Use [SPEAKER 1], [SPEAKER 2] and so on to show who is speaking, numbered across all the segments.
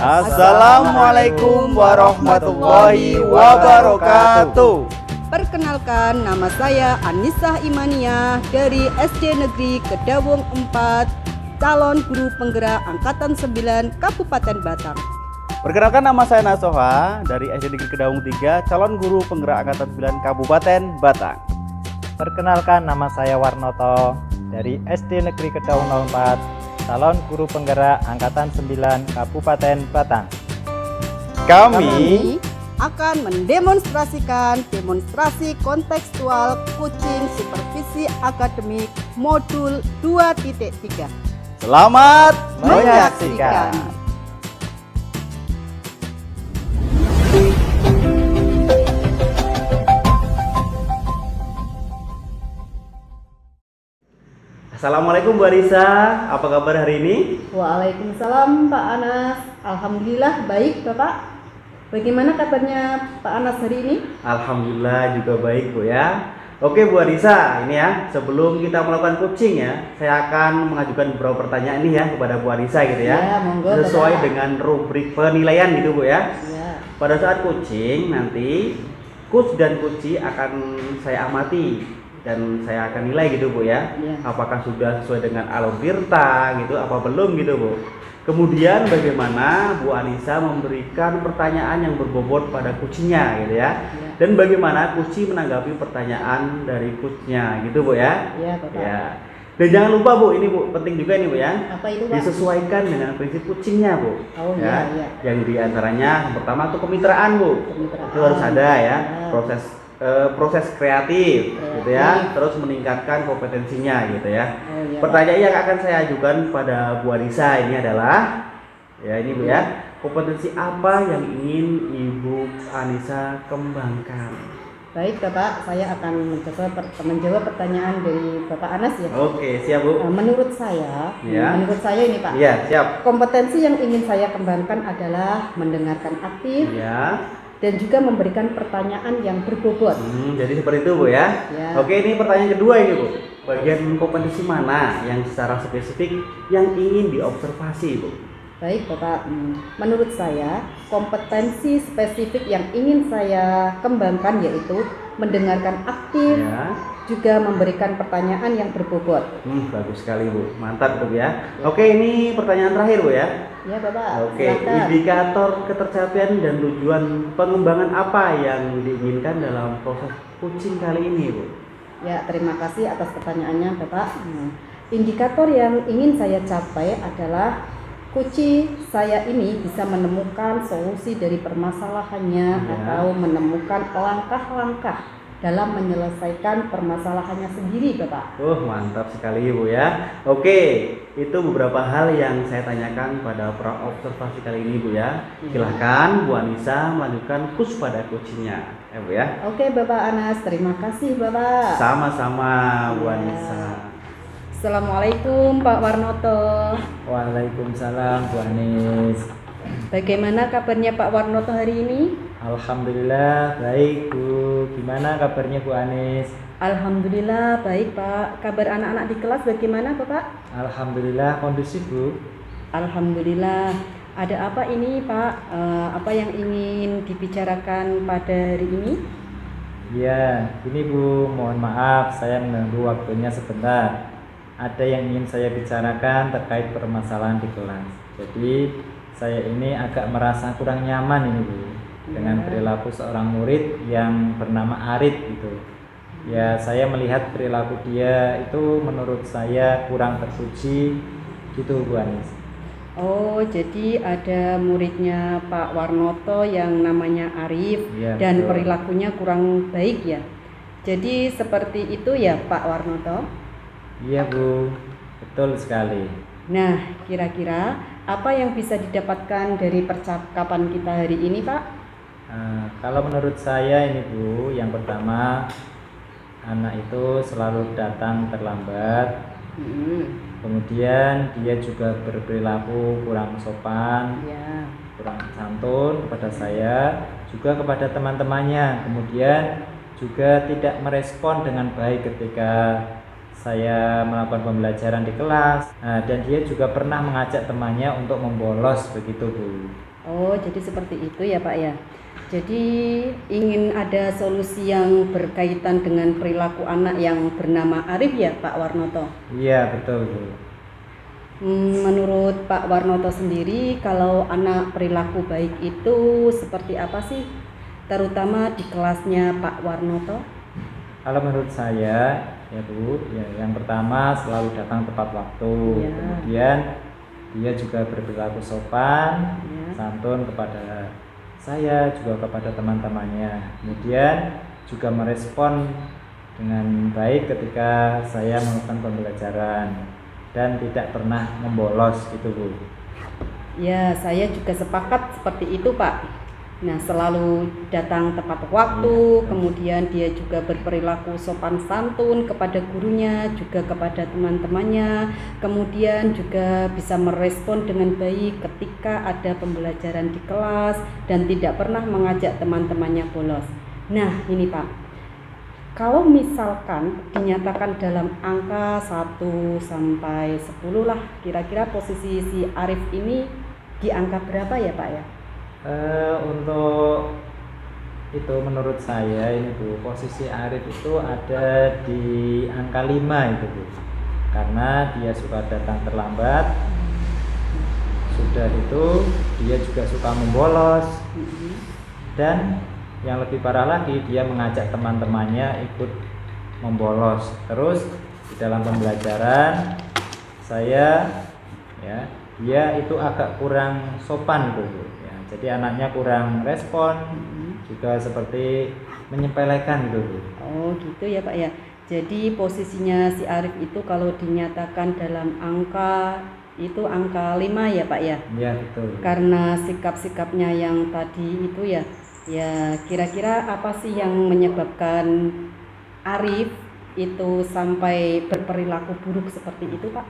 [SPEAKER 1] Assalamualaikum warahmatullahi wabarakatuh.
[SPEAKER 2] Perkenalkan, nama saya Anissa Imania dari SD Negeri Kedawung 4, calon guru penggerak Angkatan 9 Kabupaten Batang.
[SPEAKER 1] Perkenalkan, nama saya Nasoha dari SD Negeri Kedawung 3, calon guru penggerak Angkatan 9 Kabupaten Batang.
[SPEAKER 3] Perkenalkan, nama saya Warnoto dari SD Negeri Kedawung 4, calon guru penggerak Angkatan 9 Kabupaten Batang.
[SPEAKER 1] Kami
[SPEAKER 2] akan mendemonstrasikan demonstrasi kontekstual kucing supervisi akademik modul 2.3.
[SPEAKER 1] selamat menyaksikan. Assalamualaikum Bu Arisa, apa kabar hari ini?
[SPEAKER 2] Waalaikumsalam Pak Anas. Alhamdulillah baik Bapak. Bagaimana kabarnya Pak Anas hari ini?
[SPEAKER 1] Alhamdulillah juga baik Bu ya. Oke Bu Arisa, ini ya sebelum kita melakukan coaching ya, saya akan mengajukan beberapa pertanyaan ini ya kepada Bu Arisa gitu ya,
[SPEAKER 2] monggo,
[SPEAKER 1] sesuai
[SPEAKER 2] Bapak.
[SPEAKER 1] dengan rubrik penilaian gitu Bu ya.
[SPEAKER 2] Ya.
[SPEAKER 1] Pada saat coaching nanti coach dan coachee akan saya amati dan saya akan nilai gitu Bu ya.
[SPEAKER 2] Ya.
[SPEAKER 1] Apakah sudah sesuai dengan alur tirta gitu apa belum gitu Bu. Kemudian bagaimana Bu Anissa memberikan pertanyaan yang berbobot pada coachnya gitu ya.
[SPEAKER 2] Ya.
[SPEAKER 1] Dan bagaimana coachee menanggapi pertanyaan dari coachnya gitu Bu ya.
[SPEAKER 2] Ya, Bapak.
[SPEAKER 1] Ya. Dan jangan lupa Bu, ini Bu penting juga nih Bu ya.
[SPEAKER 2] Apa itu, Pak?
[SPEAKER 1] Disesuaikan dengan prinsip coachingnya Bu.
[SPEAKER 2] Oh, iya.
[SPEAKER 1] Yang diantaranya yang pertama itu kemitraan Bu.
[SPEAKER 2] Kemitraan.
[SPEAKER 1] Itu harus ada ya.
[SPEAKER 2] Ya.
[SPEAKER 1] Proses kreatif gitu ya.
[SPEAKER 2] Kreatif.
[SPEAKER 1] Terus meningkatkan kompetensinya gitu ya.
[SPEAKER 2] Oh, iya,
[SPEAKER 1] Pertanyaan yang akan saya ajukan pada Bu Arisa ini adalah ya ini Bu ya. Kompetensi apa yang ingin Ibu Anissa kembangkan?
[SPEAKER 2] Baik Bapak, saya akan menjawab pertanyaan dari Bapak Anas ya.
[SPEAKER 1] Oke, siap Bu.
[SPEAKER 2] Menurut saya,
[SPEAKER 1] Ya.
[SPEAKER 2] menurut saya ini Pak,
[SPEAKER 1] Iya, siap.
[SPEAKER 2] kompetensi yang ingin saya kembangkan adalah mendengarkan aktif
[SPEAKER 1] Ya.
[SPEAKER 2] dan juga memberikan pertanyaan yang berbobot.
[SPEAKER 1] Jadi seperti itu Bu ya.
[SPEAKER 2] Ya.
[SPEAKER 1] Oke, ini pertanyaan kedua ini Bu. Bagian kompetensi mana yang secara spesifik yang ingin diobservasi Bu?
[SPEAKER 2] Baik Bapak, menurut saya kompetensi spesifik yang ingin saya kembangkan yaitu mendengarkan aktif,
[SPEAKER 1] Ya.
[SPEAKER 2] juga memberikan pertanyaan yang berbobot.
[SPEAKER 1] Bagus sekali Bu. Mantap Bu ya. Oke, ini pertanyaan terakhir Bu ya.
[SPEAKER 2] Ya Bapak,
[SPEAKER 1] Oke,
[SPEAKER 2] silakan.
[SPEAKER 1] indikator ketercapaian dan tujuan pengembangan apa yang diinginkan dalam proses coaching kali ini Bu?
[SPEAKER 2] Ya, terima kasih atas pertanyaannya Bapak. Indikator yang ingin saya capai adalah coachee saya ini bisa menemukan solusi dari permasalahannya
[SPEAKER 1] Ya.
[SPEAKER 2] atau menemukan langkah-langkah dalam menyelesaikan permasalahannya sendiri Bapak.
[SPEAKER 1] Mantap sekali Bu ya. Oke, itu beberapa hal yang saya tanyakan pada pra observasi kali ini Bu ya. Silahkan Bu Anissa melanjutkan kus pada coachingnya ya Bu ya.
[SPEAKER 2] Oke Bapak Anas, terima kasih Bapak.
[SPEAKER 1] Sama-sama Bu
[SPEAKER 2] Ya.
[SPEAKER 1] Anissa.
[SPEAKER 2] Assalamualaikum Pak Warnoto.
[SPEAKER 3] Waalaikumsalam Bu Anis.
[SPEAKER 2] Bagaimana kabarnya Pak Warnoto hari ini?
[SPEAKER 3] Alhamdulillah baik Bu. Gimana kabarnya Bu Anis?
[SPEAKER 2] Alhamdulillah baik Pak. Kabar anak-anak di kelas bagaimana Bapak?
[SPEAKER 3] Alhamdulillah kondusif Bu.
[SPEAKER 2] Alhamdulillah. Ada apa ini Pak? Apa yang ingin dibicarakan pada hari ini?
[SPEAKER 3] Ya, ini Bu, mohon maaf saya mengganggu waktunya sebentar. Ada yang ingin saya bicarakan terkait permasalahan di kelas. Jadi saya ini agak merasa kurang nyaman ini Bu dengan perilaku seorang murid yang bernama Arit gitu. Ya, saya melihat perilaku dia itu menurut saya kurang terpuji gitu Bu Anis.
[SPEAKER 2] Oh, jadi ada muridnya Pak Warnoto yang namanya Arif
[SPEAKER 3] Iya,
[SPEAKER 2] dan
[SPEAKER 3] betul.
[SPEAKER 2] perilakunya kurang baik ya. Jadi seperti itu ya Pak Warnoto.
[SPEAKER 3] Iya Bu, betul sekali.
[SPEAKER 2] Nah, kira-kira apa yang bisa didapatkan dari percakapan kita hari ini Pak?
[SPEAKER 3] Kalau menurut saya ini Bu, yang pertama anak itu selalu datang terlambat. Kemudian dia juga berperilaku kurang sopan,
[SPEAKER 2] Ya.
[SPEAKER 3] kurang santun kepada saya, juga kepada teman-temannya. Kemudian juga tidak merespon dengan baik ketika saya melakukan pembelajaran di kelas. Dan dia juga pernah mengajak temannya untuk membolos begitu Bu.
[SPEAKER 2] Oh, jadi seperti itu ya Pak ya. Jadi ingin ada solusi yang berkaitan dengan perilaku anak yang bernama Arif ya Pak Warnoto.
[SPEAKER 3] Iya, betul Bu.
[SPEAKER 2] Menurut Pak Warnoto sendiri, kalau anak perilaku baik itu seperti apa sih? Terutama di kelasnya Pak Warnoto.
[SPEAKER 3] Kalau menurut saya ya Bu, ya yang pertama selalu datang tepat waktu.
[SPEAKER 2] Ya.
[SPEAKER 3] Kemudian dia juga berperilaku sopan,
[SPEAKER 2] Ya.
[SPEAKER 3] santun kepada saya juga kepada teman-temannya. Kemudian juga merespon dengan baik ketika saya melakukan pembelajaran dan tidak pernah membolos gitu Bu.
[SPEAKER 2] Ya, saya juga sepakat seperti itu Pak. Nah, selalu datang tepat waktu, kemudian dia juga berperilaku sopan santun kepada gurunya, juga kepada teman-temannya, kemudian juga bisa merespon dengan baik ketika ada pembelajaran di kelas dan tidak pernah mengajak teman-temannya bolos. Nah, ini Pak, kalau misalkan dinyatakan dalam angka 1 sampai 10 lah, kira-kira posisi si Arif ini di angka berapa ya Pak ya?
[SPEAKER 3] Untuk itu menurut saya ini Bu, posisi Arif itu ada di angka 5 itu Bu. Karena dia suka datang terlambat. Sudah itu dia juga suka membolos. Dan yang lebih parah lagi, dia mengajak teman-temannya ikut membolos. Terus di dalam pembelajaran saya ya, dia itu agak kurang sopan gitu Bu. Jadi anaknya kurang respon, juga seperti menyepelekan gitu Bu.
[SPEAKER 2] Oh gitu ya Pak ya. Jadi posisinya si Arif itu kalau dinyatakan dalam angka itu angka 5 ya Pak ya.
[SPEAKER 3] Iya betul.
[SPEAKER 2] Karena sikap-sikapnya yang tadi itu ya. Ya kira-kira apa sih yang menyebabkan Arif itu sampai berperilaku buruk seperti itu Pak?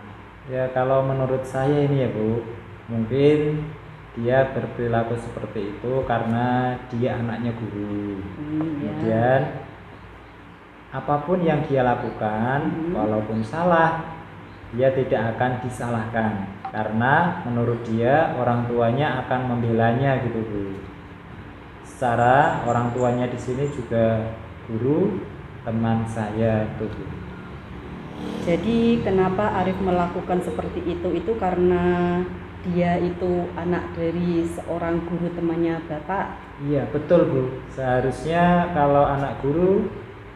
[SPEAKER 3] Ya kalau menurut saya ini ya Bu, mungkin dia berperilaku seperti itu karena dia anaknya guru. Kemudian apapun yang dia lakukan, walaupun salah, dia tidak akan disalahkan karena menurut dia orang tuanya akan membelanya gitu Bu. Secara orang tuanya di sini juga guru, teman saya itu Bu.
[SPEAKER 2] Jadi kenapa Arif melakukan seperti itu karena dia itu anak dari seorang guru temannya Bapak.
[SPEAKER 3] Iya betul Bu, seharusnya kalau anak guru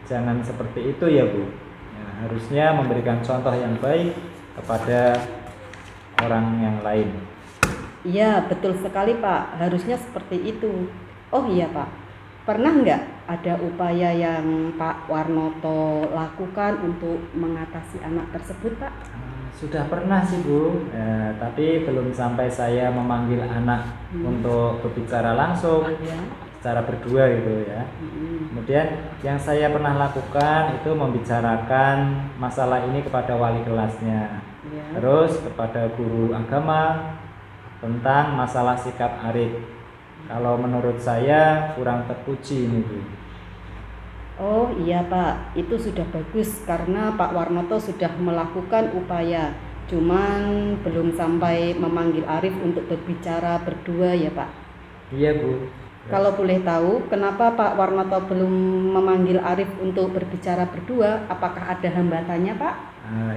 [SPEAKER 3] jangan seperti itu ya Bu ya, harusnya memberikan contoh yang baik kepada orang yang lain.
[SPEAKER 2] Iya betul sekali Pak, harusnya seperti itu. Oh iya Pak, pernah nggak ada upaya yang Pak Warnoto lakukan untuk mengatasi anak tersebut Pak?
[SPEAKER 3] Sudah pernah sih Bu, tapi belum sampai saya memanggil anak untuk berbicara langsung secara berdua gitu ya. Kemudian yang saya pernah lakukan itu membicarakan masalah ini kepada wali kelasnya, terus kepada guru agama tentang masalah sikap Arif. Kalau menurut saya kurang terpuji ini Bu.
[SPEAKER 2] Oh iya Pak, itu sudah bagus karena Pak Warnoto sudah melakukan upaya, cuman belum sampai memanggil Arif untuk berbicara berdua ya Pak.
[SPEAKER 3] Iya Bu.
[SPEAKER 2] Kalau boleh tahu, kenapa Pak Warnoto belum memanggil Arif untuk berbicara berdua? Apakah ada hambatannya Pak?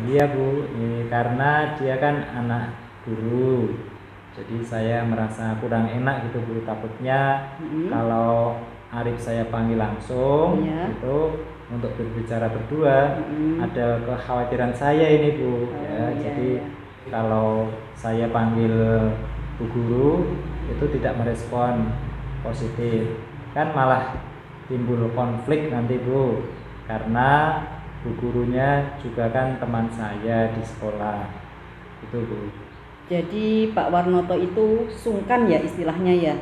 [SPEAKER 3] Iya Bu, karena dia kan anak guru, jadi saya merasa kurang enak gitu Bu. Takutnya kalau Arif saya panggil langsung itu untuk berbicara berdua, ada kekhawatiran saya ini Bu jadi kalau saya panggil Bu Guru itu tidak merespon positif, kan malah timbul konflik nanti Bu, karena Bu Gurunya juga kan teman saya di sekolah itu Bu.
[SPEAKER 2] Jadi Pak Warnoto itu sungkan ya istilahnya ya,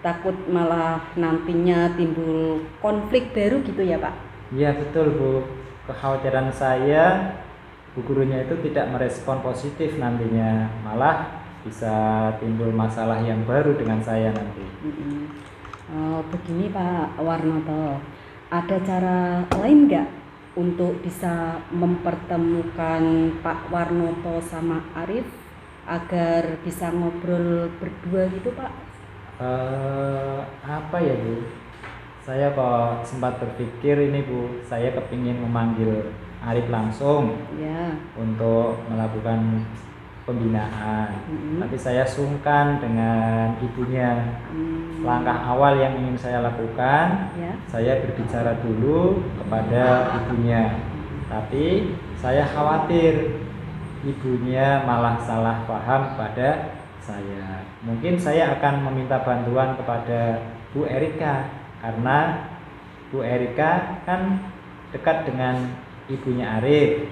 [SPEAKER 2] takut malah nantinya timbul konflik baru gitu ya Pak?
[SPEAKER 3] Iya betul Bu, kekhawatiran saya Bu Gurunya itu tidak merespon positif nantinya, malah bisa timbul masalah yang baru dengan saya nanti.
[SPEAKER 2] Begini Pak Warnoto, ada cara lain nggak untuk bisa mempertemukan Pak Warnoto sama Arif agar bisa ngobrol berdua gitu Pak?
[SPEAKER 3] Apa ya Bu? Saya kok sempat berpikir ini Bu, saya kepingin memanggil Arif langsung
[SPEAKER 2] Ya.
[SPEAKER 3] untuk melakukan pembinaan. Tapi saya sungkan dengan ibunya. Langkah awal yang ingin saya lakukan,
[SPEAKER 2] Ya.
[SPEAKER 3] saya berbicara dulu kepada ibunya. Tapi saya khawatir ibunya malah salah paham pada saya. Mungkin saya akan meminta bantuan kepada Bu Erika, karena Bu Erika kan dekat dengan ibunya Arif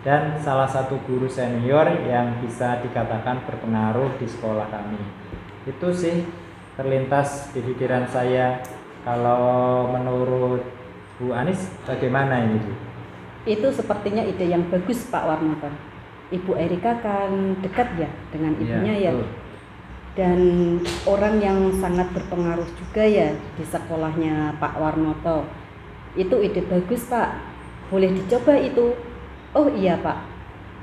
[SPEAKER 3] dan salah satu guru senior yang bisa dikatakan berpengaruh di sekolah kami. Itu sih terlintas di pikiran saya. Kalau menurut Bu Anis bagaimana ini Bu?
[SPEAKER 2] Itu sepertinya ide yang bagus Pak Warnoto. Ibu Erika kan dekat ya dengan ibunya ya.
[SPEAKER 3] Betul.
[SPEAKER 2] Dan orang yang sangat berpengaruh juga ya di sekolahnya Pak Warnoto. Itu ide bagus Pak, boleh dicoba itu. Oh iya Pak,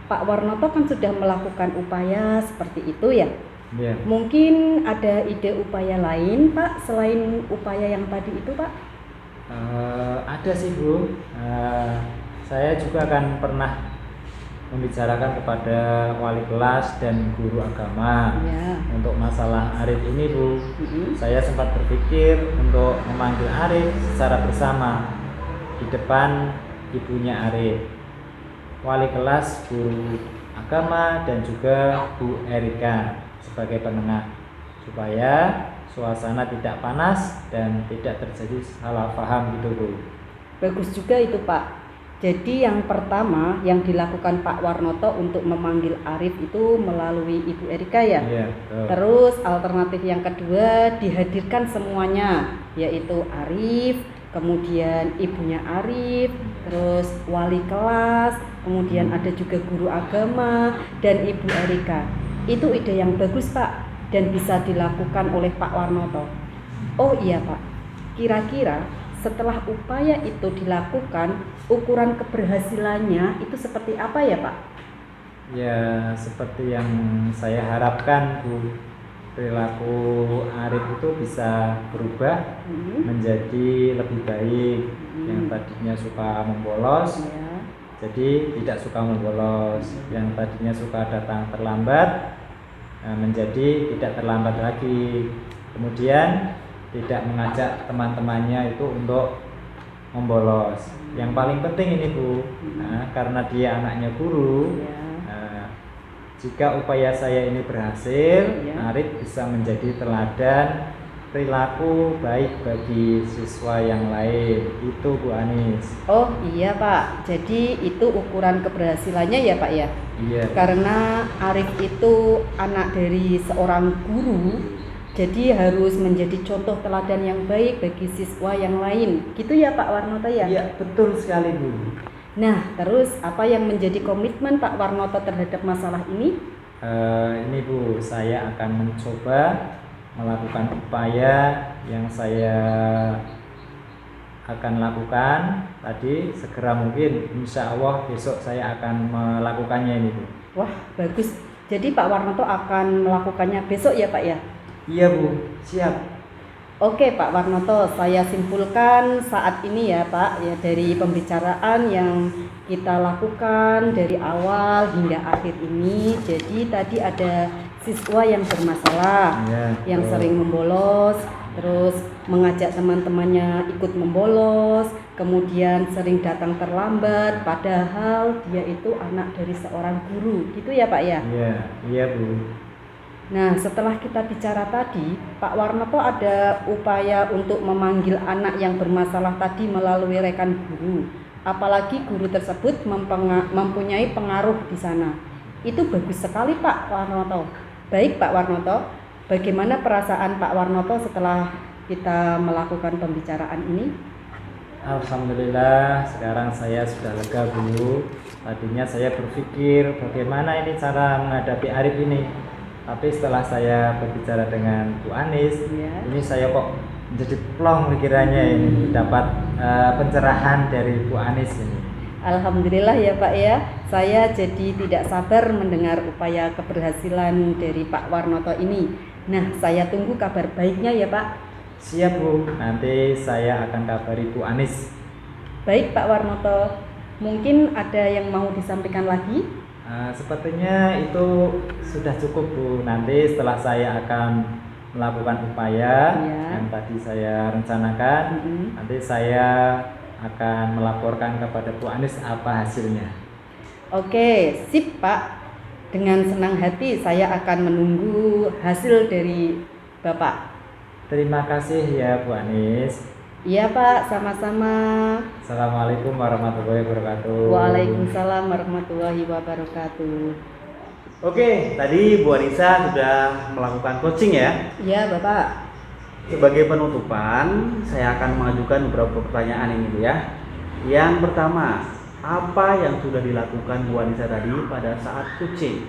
[SPEAKER 2] Pak Warnoto kan sudah melakukan upaya seperti itu ya.
[SPEAKER 3] Iya.
[SPEAKER 2] Mungkin ada ide upaya lain Pak selain upaya yang tadi itu Pak?
[SPEAKER 3] Ada sih Bu. Saya juga kan pernah membicarakan kepada wali kelas dan guru agama
[SPEAKER 2] Ya.
[SPEAKER 3] untuk masalah Arif ini Bu. Saya sempat berpikir untuk memanggil Arif secara bersama di depan ibunya Arif, wali kelas, guru agama, dan juga Bu Erika sebagai penengah, supaya suasana tidak panas dan tidak terjadi salah paham gitu Bu.
[SPEAKER 2] Bagus juga itu Pak. Jadi yang pertama yang dilakukan Pak Warnoto untuk memanggil Arif itu melalui Ibu Erika ya.
[SPEAKER 3] Iya, betul.
[SPEAKER 2] Terus alternatif yang kedua dihadirkan semuanya, yaitu Arif, kemudian ibunya Arif, terus wali kelas, kemudian ada juga guru agama dan Ibu Erika. Itu ide yang bagus Pak dan bisa dilakukan oleh Pak Warnoto. Oh iya Pak, kira-kira setelah upaya itu dilakukan, ukuran keberhasilannya itu seperti apa ya Pak?
[SPEAKER 3] Ya, seperti yang saya harapkan Bu, perilaku Arif itu bisa berubah menjadi lebih baik. Yang tadinya suka membolos
[SPEAKER 2] Ya.
[SPEAKER 3] jadi tidak suka membolos, yang tadinya suka datang terlambat menjadi tidak terlambat lagi, kemudian tidak mengajak teman-temannya itu untuk membolos. Yang paling penting ini Bu, karena dia anaknya guru,
[SPEAKER 2] Ya.
[SPEAKER 3] jika upaya saya ini berhasil,
[SPEAKER 2] Ya.
[SPEAKER 3] Arif bisa menjadi teladan perilaku baik bagi siswa yang lain. Itu Bu Anis.
[SPEAKER 2] Oh iya Pak, jadi itu ukuran keberhasilannya ya Pak ya?
[SPEAKER 3] Iya.
[SPEAKER 2] Karena Arif itu anak dari seorang guru, jadi harus menjadi contoh teladan yang baik bagi siswa yang lain. Gitu ya Pak Warnoto ya?
[SPEAKER 3] Iya, betul sekali Bu.
[SPEAKER 2] Nah, terus apa yang menjadi komitmen Pak Warnoto terhadap masalah ini?
[SPEAKER 3] Ini Bu, saya akan mencoba melakukan upaya yang saya akan lakukan tadi segera mungkin. Insya Allah besok saya akan melakukannya ini Bu.
[SPEAKER 2] Wah, bagus. Jadi Pak Warnoto akan melakukannya besok ya Pak ya?
[SPEAKER 3] Iya Bu, siap.
[SPEAKER 2] Oke Pak Warnoto, saya simpulkan saat ini ya Pak, ya dari pembicaraan yang kita lakukan dari awal hingga akhir ini. Jadi tadi ada siswa yang bermasalah,
[SPEAKER 3] Ya,
[SPEAKER 2] yang
[SPEAKER 3] betul.
[SPEAKER 2] sering membolos, terus mengajak teman-temannya ikut membolos, kemudian sering datang terlambat, padahal dia itu anak dari seorang guru, gitu ya Pak ya?
[SPEAKER 3] Iya, iya Bu.
[SPEAKER 2] Nah, setelah kita bicara tadi, Pak Warnoto ada upaya untuk memanggil anak yang bermasalah tadi melalui rekan guru. Apalagi guru tersebut mempunyai pengaruh di sana. Itu bagus sekali Pak Warnoto. Baik Pak Warnoto, bagaimana perasaan Pak Warnoto setelah kita melakukan pembicaraan ini?
[SPEAKER 3] Alhamdulillah, sekarang saya sudah lega Bu. Tadinya saya berpikir bagaimana ini cara menghadapi Arif ini. Tapi setelah saya berbicara dengan Bu Anis,
[SPEAKER 2] Ya.
[SPEAKER 3] ini saya kok menjadi plong pikirannya ini, dapat pencerahan dari Bu Anis ini.
[SPEAKER 2] Alhamdulillah ya Pak ya, saya jadi tidak sabar mendengar upaya keberhasilan dari Pak Warnoto ini. Nah, saya tunggu kabar baiknya ya Pak.
[SPEAKER 3] Siap Bu, nanti saya akan kabari Bu Anis.
[SPEAKER 2] Baik Pak Warnoto, mungkin ada yang mau disampaikan lagi?
[SPEAKER 3] Sepertinya itu sudah cukup Bu. Nanti setelah saya akan melakukan upaya
[SPEAKER 2] Ya.
[SPEAKER 3] yang tadi saya rencanakan, nanti saya akan melaporkan kepada Bu Anis apa hasilnya.
[SPEAKER 2] Oke, sip Pak. Dengan senang hati saya akan menunggu hasil dari Bapak.
[SPEAKER 3] Terima kasih ya Bu Anis.
[SPEAKER 2] Iya Pak, sama-sama.
[SPEAKER 3] Assalamualaikum warahmatullahi wabarakatuh.
[SPEAKER 2] Waalaikumsalam warahmatullahi wabarakatuh.
[SPEAKER 1] Oke, tadi Bu Anissa sudah melakukan coaching ya.
[SPEAKER 2] Iya Bapak.
[SPEAKER 1] Sebagai penutupan, saya akan mengajukan beberapa pertanyaan ini Bu ya. Yang pertama, apa yang sudah dilakukan Bu Anissa tadi pada saat coaching?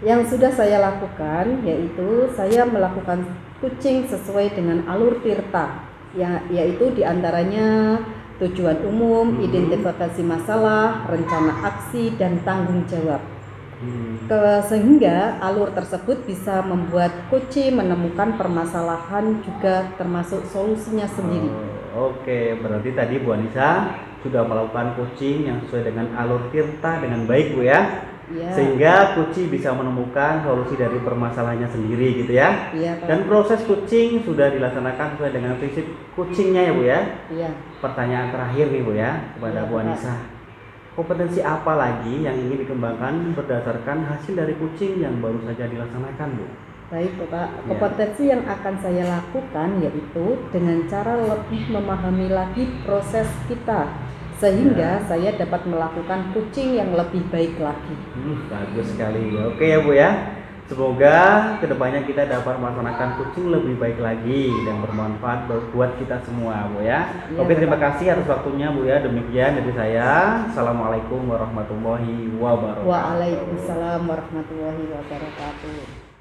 [SPEAKER 2] Yang sudah saya lakukan yaitu saya melakukan coaching sesuai dengan alur tirta, yaitu diantaranya tujuan umum, identifikasi masalah, rencana aksi, dan tanggung jawab. Sehingga alur tersebut bisa membuat coach menemukan permasalahan juga termasuk solusinya sendiri.
[SPEAKER 1] Oke, berarti tadi Bu Anissa sudah melakukan coaching yang sesuai dengan alur tirta dengan baik Bu ya.
[SPEAKER 2] Ya.
[SPEAKER 1] Sehingga coach bisa menemukan solusi dari permasalahannya sendiri gitu ya.
[SPEAKER 2] Iya, Pak.
[SPEAKER 1] Dan proses coaching sudah dilaksanakan sesuai dengan prinsip coachingnya ya Bu ya.
[SPEAKER 2] Iya.
[SPEAKER 1] Pertanyaan terakhir nih Bu ya kepada
[SPEAKER 2] Iya,
[SPEAKER 1] Bu
[SPEAKER 2] Pak.
[SPEAKER 1] Anissa. Kompetensi apa lagi yang ingin dikembangkan berdasarkan hasil dari coaching yang baru saja dilaksanakan Bu?
[SPEAKER 2] Baik Bapak,
[SPEAKER 1] Ya.
[SPEAKER 2] kompetensi yang akan saya lakukan yaitu dengan cara lebih memahami lagi proses kita, sehingga saya dapat melakukan coaching yang lebih baik lagi.
[SPEAKER 1] Bagus sekali. Oke ya Bu ya. Semoga kedepannya kita dapat melaksanakan coaching lebih baik lagi dan bermanfaat buat kita semua Bu ya.
[SPEAKER 2] Iya,
[SPEAKER 1] Oke, terima
[SPEAKER 2] Bapak.
[SPEAKER 1] kasih atas waktunya Bu ya. Demikian dari saya. Assalamualaikum warahmatullahi wabarakatuh.
[SPEAKER 2] Waalaikumsalam warahmatullahi wabarakatuh.